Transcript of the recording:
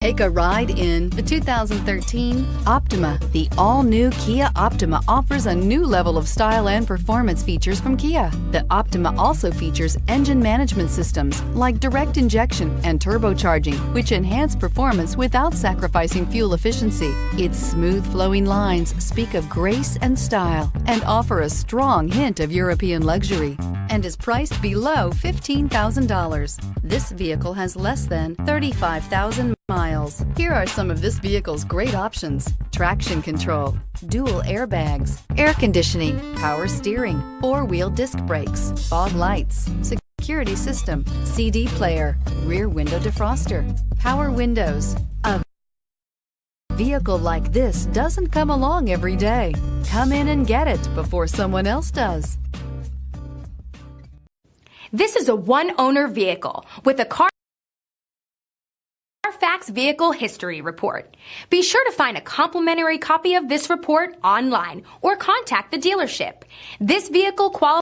Take a ride in the 2013 Optima. The all-new Kia Optima offers a new level of style and performance features from Kia. The Optima also features engine management systems like direct injection and turbocharging, which enhance performance without sacrificing fuel efficiency. Its smooth flowing lines speak of grace and style and offer a strong hint of European luxury, and is priced below $15,000. This vehicle has less than 35,000 miles. Here are some of this vehicle's great options: traction control, dual airbags, air conditioning, power steering, four-wheel disc brakes, fog lights, security system, CD player, rear window defroster, power windows. A vehicle like this doesn't come along every day. Come in and get it before someone else does. This is a one-owner vehicle with a CARFAX Vehicle History Report. Be sure to find a complimentary copy of this report online or contact the dealership. This vehicle qualifies